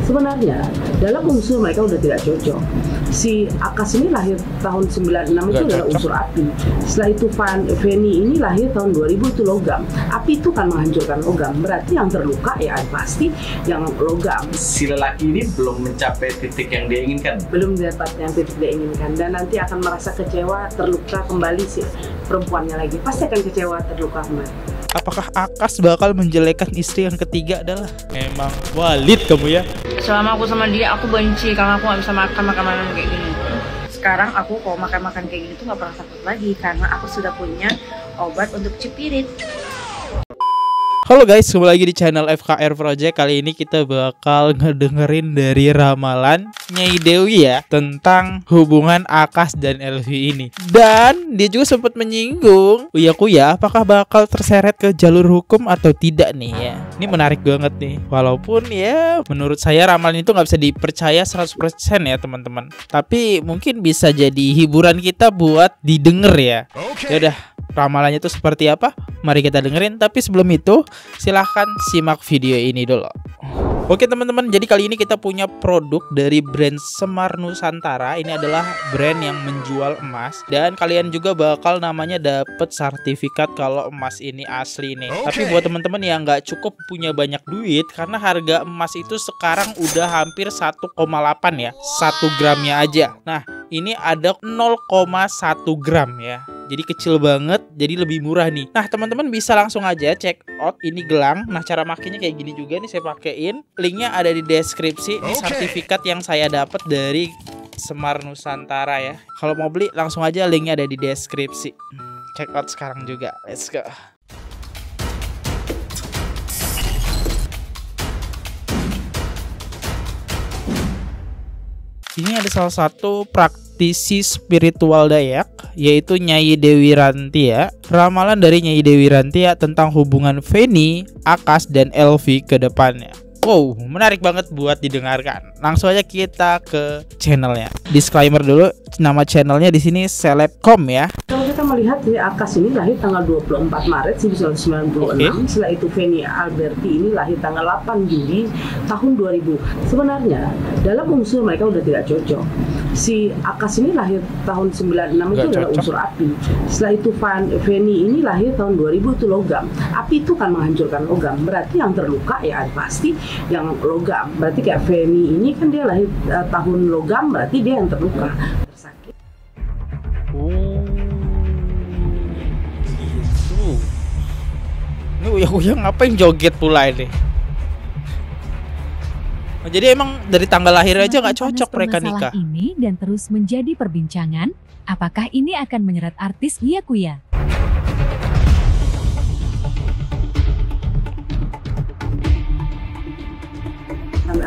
Sebenarnya dalam unsur mereka udah tidak cocok. Si Akas ini lahir tahun 96 itu adalah unsur api. Setelah itu Feni ini lahir tahun 2000 itu logam. Api itu kan menghancurkan logam. Berarti yang terluka ya pasti yang logam. Si lelaki ini belum mencapai titik yang dia inginkan. Belum dapat yang titik dia inginkan, dan nanti akan merasa kecewa, terluka kembali si perempuannya lagi. Pasti akan kecewa, terluka kembali. Apakah Akas bakal menjelekkan istri yang ketiga adalah memang Walid kamu ya? Selama aku sama dia, aku benci karena aku gak bisa makan makanan kayak gini. Sekarang aku kalau makan kayak gini tuh gak pernah takut lagi karena aku sudah punya obat untuk cipirit. Halo guys, kembali lagi di channel FKR Project. Kali ini kita bakal ngedengerin dari ramalan Nyai Dewi ya, tentang hubungan Akas dan Elvi ini. Dan dia juga sempat menyinggung Uya Kuya apakah bakal terseret ke jalur hukum atau tidak nih ya. Ini menarik banget nih. Walaupun ya menurut saya ramalan itu nggak bisa dipercaya 100% ya teman-teman. Tapi mungkin bisa jadi hiburan kita buat didengar ya. Yaudah, ramalannya itu seperti apa? Mari kita dengerin. Tapi sebelum itu silahkan simak video ini dulu. Oke teman-teman, jadi kali ini kita punya produk dari brand Semar Nusantara. Ini adalah brand yang menjual emas, dan kalian juga bakal namanya dapat sertifikat kalau emas ini asli nih. Tapi buat teman-teman yang nggak cukup punya banyak duit, karena harga emas itu sekarang udah hampir 1,8 ya, 1 gramnya aja. Nah ini ada 0,1 gram ya, jadi kecil banget, jadi lebih murah nih. Nah teman-teman bisa langsung aja check out ini gelang. Nah cara makainya kayak gini juga nih, saya pakein. Linknya ada di deskripsi. Ini sertifikat yang saya dapat dari Semar Nusantara ya. Kalau mau beli langsung aja, linknya ada di deskripsi. Check out sekarang juga. Let's go. Ini ada salah satu praktisi spiritual Dayak, yaitu Nyai Dewi Ranti ya. Ramalan dari Nyai Dewi Ranti ya tentang hubungan Feni, Akas, dan Elvi ke depannya. Wow, menarik banget buat didengarkan. Langsung aja kita ke channelnya. Disclaimer dulu, nama channelnya di sini Selebcom ya. Kalau kita melihat si Akas ini lahir tanggal 24 Maret 1996. Setelah itu Feni Alberti ini lahir tanggal 8 Juli tahun 2000. Sebenarnya dalam unsur mereka udah tidak cocok. Si Akas ini lahir tahun 96 itu adalah unsur api. Setelah itu Feni ini lahir tahun 2000 itu logam. Api itu kan menghancurkan logam. Berarti yang terluka ya pasti yang logam. Berarti kayak Feni ini kan dia lahir tahun logam, berarti dia yang terluka, tersakit. Gitu. Ini Uya ngapain joget pula ini? Oh, jadi emang dari tanggal lahir aja nggak cocok mereka nikah. Ini dan terus menjadi perbincangan. Apakah ini akan menyeret artis Uya Kuya?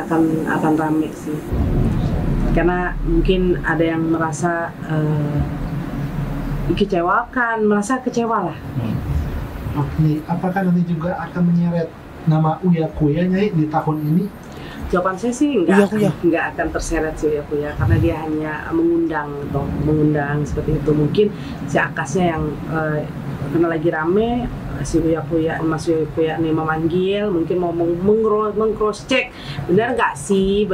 akan rame sih, karena mungkin ada yang merasa dikecewakan, merasa kecewa lah. Nih, apakah nanti juga akan menyeret nama Uya Kuya Nyai di tahun ini? Jawaban saya sih nggak akan terseret si Uya Kuya, karena dia hanya mengundang seperti itu. Mungkin si Akasnya yang karena lagi rame, si Uya Kuya, Mas Uya Kuya nih memanggil, mungkin mau meng-cross check benar nggak sih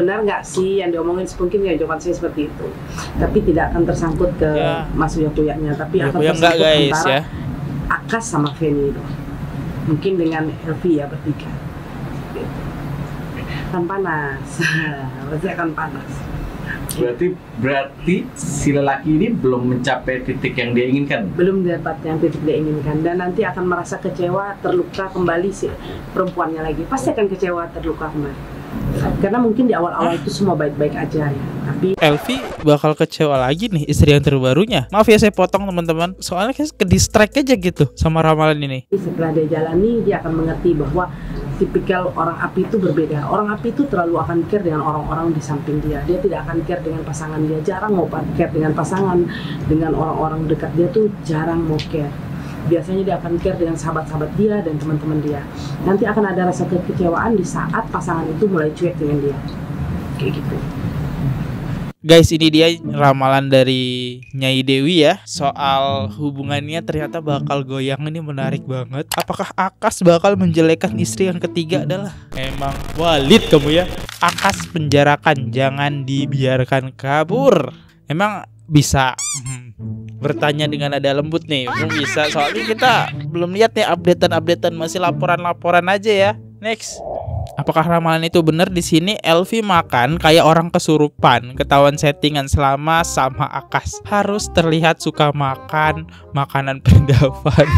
yang diomongin. Mungkin ya jawaban saya seperti itu, tapi tidak akan tersangkut ke Mas Uya Kuya-nya, tapi akan tersangkut antara Akas sama Feni itu, mungkin dengan Elvi ya, bertiga. Akan panas. Pasti akan panas. Berarti si lelaki ini belum mencapai titik yang dia inginkan. Belum dapat yang titik dia inginkan, dan nanti akan merasa kecewa, terluka kembali si perempuannya lagi. Pasti akan kecewa, terluka kembali. Karena mungkin di awal-awal itu semua baik-baik aja ya, tapi Elvi bakal kecewa lagi nih istri yang terbarunya. Maaf ya saya potong teman-teman, soalnya kayak ke distract aja gitu sama ramalan ini. Setelah dia jalani, dia akan mengerti bahwa tipikal orang api itu berbeda. Orang api itu terlalu akan care dengan orang-orang di samping dia. Dia tidak akan care dengan pasangan dia. Jarang mau care dengan pasangan, dengan orang-orang dekat dia tuh jarang mau care. Biasanya dia akan care dengan sahabat-sahabat dia dan teman-teman dia. Nanti akan ada rasa kekecewaan di saat pasangan itu mulai cuek dengan dia. Kayak gitu. Guys, ini dia ramalan dari Nyai Dewi ya. Soal hubungannya ternyata bakal goyang, ini menarik banget. Apakah Akas bakal menjelekkan istri yang ketiga adalah memang Walid kamu ya. Akas penjarakan, jangan dibiarkan kabur. Emang bisa bertanya dengan nada lembut nih? Belum bisa, soalnya kita belum lihat nih updatean masih laporan aja ya. Next. Apakah ramalan itu benar? Di sini Elvi makan kayak orang kesurupan, ketahuan settingan selama sama Akas. Harus terlihat suka makan makanan perindavan.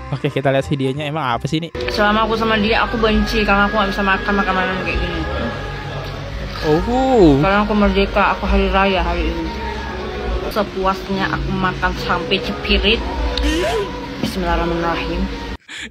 Oke, kita lihat videonya. Emang apa sih ini? Selama aku sama dia, aku benci karena aku nggak bisa makan makanan kayak gini. Karena aku merdeka, aku hari raya hari ini. Sepuasnya aku makan sampai cepirit. Bismillahirrahmanirrahim.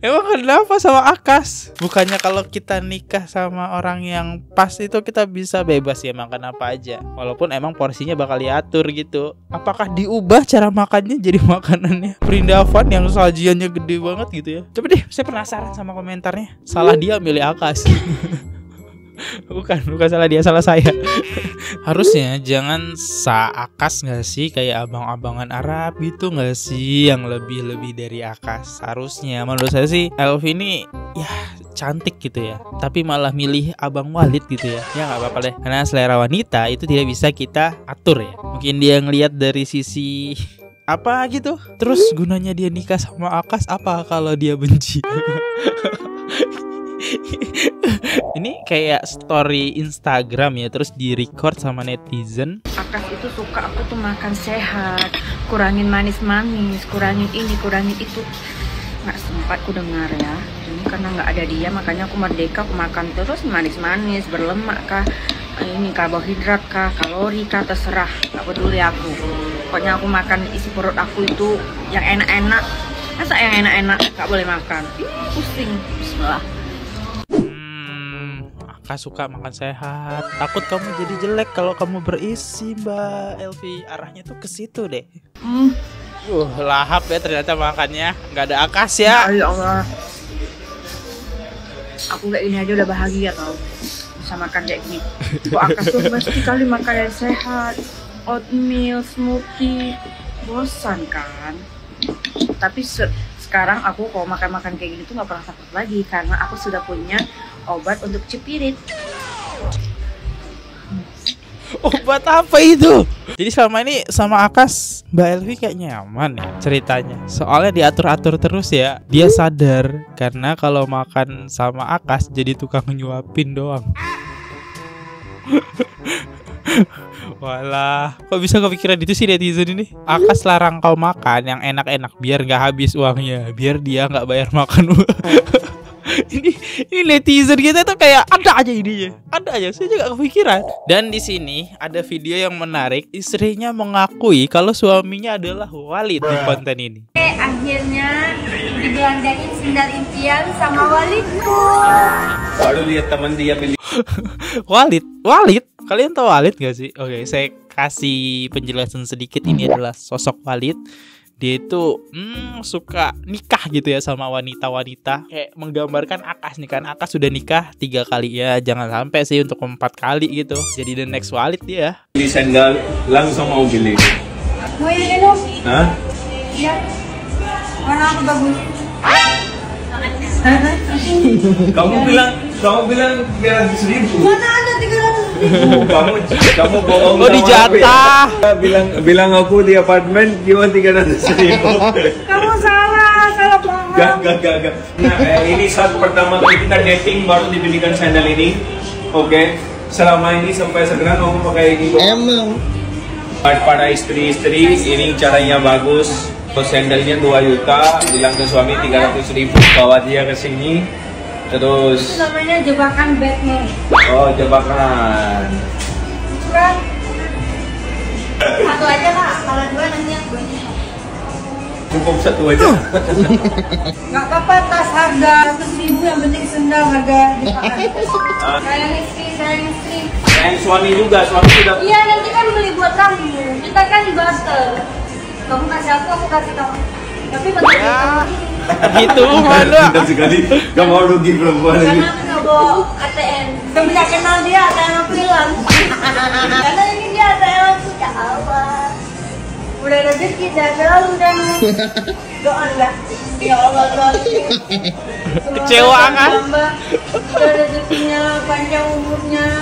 Emang kenapa sama Akas? Bukannya kalau kita nikah sama orang yang pas itu kita bisa bebas ya makan apa aja, walaupun emang porsinya bakal diatur gitu. Apakah diubah cara makannya jadi makanannya perindavan yang sajiannya gede banget gitu ya? Coba deh, saya penasaran sama komentarnya. Salah dia milih Akas. Bukan salah dia, salah saya. Harusnya jangan Akas gak sih, kayak abang-abangan Arab gitu gak sih, yang lebih dari Akas. Harusnya menurut saya sih Elvi ini ya cantik gitu ya, tapi malah milih abang Walid gitu ya. Ya gak apa-apa deh, karena selera wanita itu tidak bisa kita atur ya. Mungkin dia ngelihat dari sisi apa gitu. Terus gunanya dia nikah sama Akas apa kalau dia benci? Ini kayak story Instagram ya, terus di record sama netizen. Akas itu suka aku tuh makan sehat, kurangin manis-manis, kurangin ini, kurangin itu. Nggak sempat ku dengar ya. Ini karena nggak ada dia, makanya aku merdeka, aku makan terus manis-manis, berlemak kah, ini karbohidrat kah, kalori kah, terserah, nggak peduli aku. Pokoknya aku makan isi perut aku itu yang enak-enak. Masa yang enak-enak nggak boleh makan? Pusing. Bismillah. Akas suka makan sehat. Takut kamu jadi jelek kalau kamu berisi, Mbak Elvi. Arahnya tuh ke situ deh. Lahap ya ternyata makannya. Nggak ada Akas ya. Ya Allah. Aku kayak gini aja udah bahagia tau. Bisa makan kayak gini. Kok Akas tuh mesti kali makan yang sehat. Oatmeal, smoothie. Bosan kan. Tapi sekarang aku kalau makan-makan kayak gini tuh nggak pernah takut lagi. Karena aku sudah punya obat untuk cepirit. Obat apa itu? Jadi selama ini sama Akas Mbak Elvi kayak nyaman ya ceritanya. Soalnya diatur-atur terus ya. Dia sadar karena kalau makan sama Akas jadi tukang nyuapin doang. Walah, kok bisa kepikiran itu sih netizen ini? Akas larang kau makan yang enak-enak biar nggak habis uangnya, biar dia nggak bayar makan. Ini netizen kita tuh kayak ada aja ininya, ada aja. Saya juga kepikiran. Dan di sini ada video yang menarik. Istrinya mengakui kalau suaminya adalah Walid di konten ini. Akhirnya dibelanjain sendal impian sama Walidku. Baru lihat teman dia beli. Walid, kalian tahu Walid gak sih? Oke, saya kasih penjelasan sedikit. Ini adalah sosok Walid. Dia itu suka nikah gitu ya sama wanita-wanita. Kayak menggambarkan Akas nih kan. Akas sudah nikah 3 kali ya. Jangan sampai sih untuk 4 kali gitu. Jadi the next Walid dia. Beli sandal langsung mau beli. Mau yang ini? Hah? Ya. Warna apa bagus? Kamu bilang 1.000. Mana ada 300.000? Kamu bohong. Oh, dijatah. Bilang aku di apartemen cuma 300.000. Kamu salah paham. Gak. Nah, ini saat pertama kali kita dating baru dibelikan sandal ini. Oke. Selama ini sampai sekarang kamu pakai ini. Emang. Para istri-istri ini caranya bagus. Sandalnya 2 juta, bilang ke suami 300.000, bawa dia ke sini. Terus Itu namanya jebakan Batman. oh, jebakan. Kan? Satu aja lah, kalau 2 nanti yang gue. Cukup 1 aja. Gak apa-apa, tas harga 100.000, yang penting sendal harga jebakan. Sayang istri. Yang suami juga, suami sudah. Iya, nanti kan beli buat kamu. Kita kan barter. Kamu kasih aku kasih kamu. Tapi bentuknya kamu Gitu mana? Pintar sekali. Kamu rugi perempuan ini. karena aku nggak bawa ATM. Kamu tidak kenal dia, ATM aku hilang. Karena ini dia ATM aku, ya Allah. Udah rezeki, jangan selalu dan doa enggak. Ya Allah, doa. Kecewa kan? Udah rezekinya, panjang umurnya.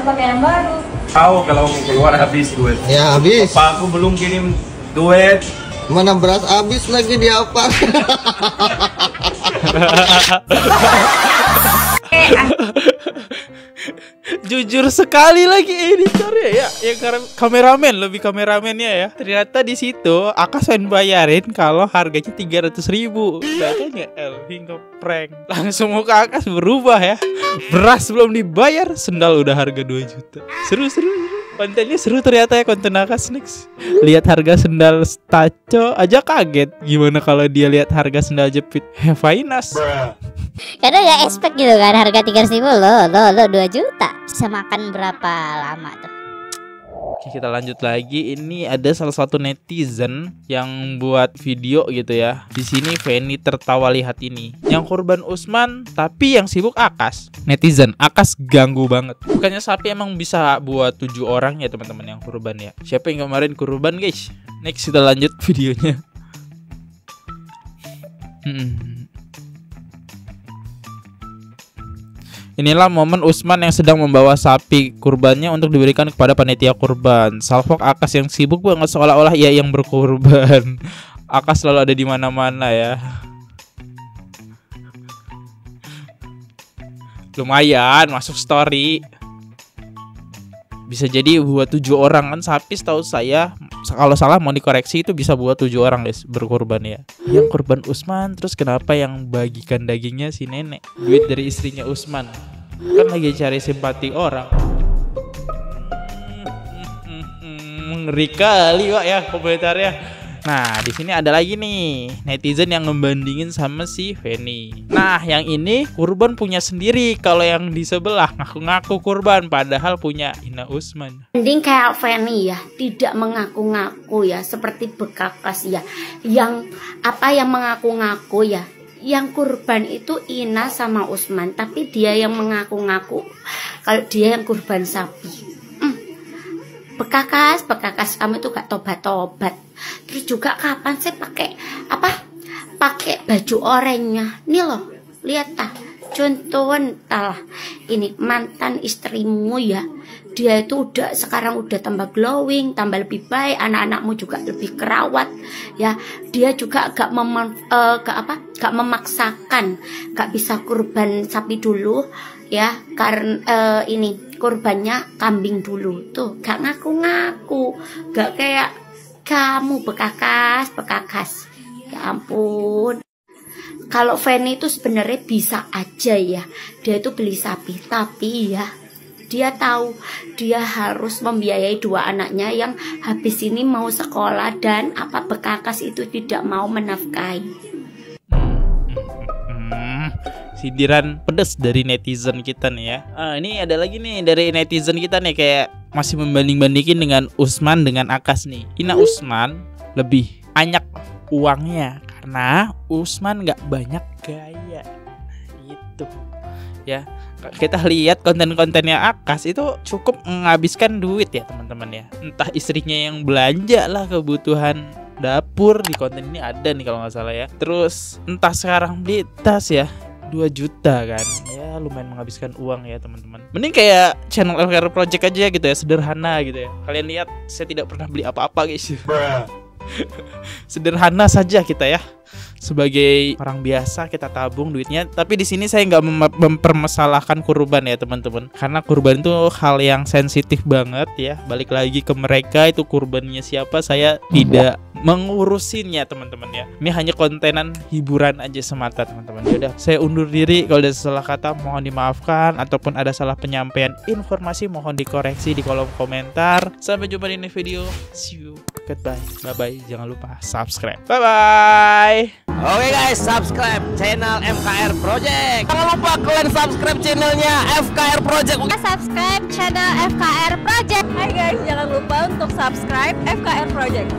pakai yang baru. Tahu kalau mau keluar habis duit. Ya habis. Pak aku belum kirim duit. Mana beras habis lagi di apa? Jujur sekali lagi editornya ya, yang kameramen, lebih kameramennya ya. Ternyata di situ Akas pengen bayarin kalau harganya 300.000. Katanya Elvi ngeprank. Langsung muka Akas berubah ya. Beras belum dibayar, sendal udah harga 2 juta. Seru. Kontennya seru ternyata ya, konten Akas next. Lihat harga sendal Staco aja kaget. Gimana kalau dia lihat harga sendal jepit Hevainas? Karena gak expect gitu kan, harga 300.000 lo 2 juta. Bisa makan berapa lama tuh? Oke, kita lanjut lagi. Ini ada salah satu netizen yang buat video gitu ya. Di sini Feni tertawa lihat ini. Yang kurban Usman, tapi yang sibuk Akas. Netizen, Akas ganggu banget. Bukannya sapi emang bisa buat 7 orang ya teman-teman yang kurban ya. Siapa yang kemarin kurban guys? Next kita lanjut videonya. Inilah momen Usman yang sedang membawa sapi kurbannya untuk diberikan kepada panitia kurban. Salfok Akas yang sibuk banget seolah-olah ia yang berkurban. Akas selalu ada di mana-mana ya. Lumayan masuk story. Bisa jadi buat 7 orang kan sapi, setahu saya. Kalau salah mau dikoreksi, itu bisa buat 7 orang guys berkurban ya. Yang kurban Usman, terus kenapa yang bagikan dagingnya si nenek? Duit dari istrinya Usman. Kan lagi cari simpati orang. Ngeri kali Pak ya komentarnya. Nah, di sini ada lagi nih netizen yang ngebandingin sama si Feni. Nah, yang ini kurban punya sendiri. Kalau yang di sebelah ngaku-ngaku kurban padahal punya Ina Usman. Mending kayak Feni ya, tidak mengaku-ngaku ya, seperti Bekakas ya. Yang mengaku-ngaku ya. Yang kurban itu Ina sama Usman, tapi dia yang mengaku-ngaku kalau dia yang kurban sapi. Bekakas, kamu itu gak tobat-tobat. Terus juga kapan sih pakai baju oranye? Nih loh, lihat contohan ini mantan istrimu ya. Dia itu sekarang udah tambah glowing, tambah lebih baik, anak-anakmu juga lebih kerawat ya. Dia juga gak memaksakan, gak bisa kurban sapi dulu ya, karena ini kurbannya kambing dulu tuh, gak ngaku-ngaku, gak kayak kamu Bekakas. Ya ampun. Kalau Feni itu sebenarnya bisa aja ya, dia itu beli sapi, tapi ya dia tahu dia harus membiayai 2 anaknya yang habis ini mau sekolah, dan Bekakas itu tidak mau menafkahi. Sindiran pedas dari netizen kita nih ya. Ini ada lagi nih dari netizen kita nih, kayak masih membanding-bandingin dengan Usman dengan Akas nih. Ina Usman lebih banyak uangnya karena Usman nggak banyak gaya. Itu ya. Kita lihat konten-kontennya Akas itu cukup menghabiskan duit ya teman-teman ya. Entah istrinya yang belanja lah kebutuhan dapur, di konten ini ada nih kalau nggak salah ya. Terus entah sekarang beli tas ya 2 juta kan ya, lumayan menghabiskan uang ya teman-teman. Mending kayak channel FKR Project aja gitu ya, sederhana gitu ya. Kalian lihat saya tidak pernah beli apa-apa guys. Sederhana saja kita ya. Sebagai orang biasa kita tabung duitnya. Tapi di sini saya nggak mempermasalahkan kurban ya teman-teman, karena kurban itu hal yang sensitif banget ya. Balik lagi ke mereka, itu kurbannya siapa, saya tidak mengurusinnya teman-teman ya. Ini hanya kontenan hiburan aja semata teman-teman. Yaudah, saya undur diri. Kalau ada salah kata mohon dimaafkan, ataupun ada salah penyampaian informasi mohon dikoreksi di kolom komentar. Sampai jumpa di next video. See you, goodbye, bye bye. Jangan lupa subscribe. Bye bye. Oke guys, subscribe channel FKR Project. Jangan lupa kalian subscribe channelnya FKR Project. Subscribe channel FKR Project. Hai guys, jangan lupa untuk subscribe FKR Project.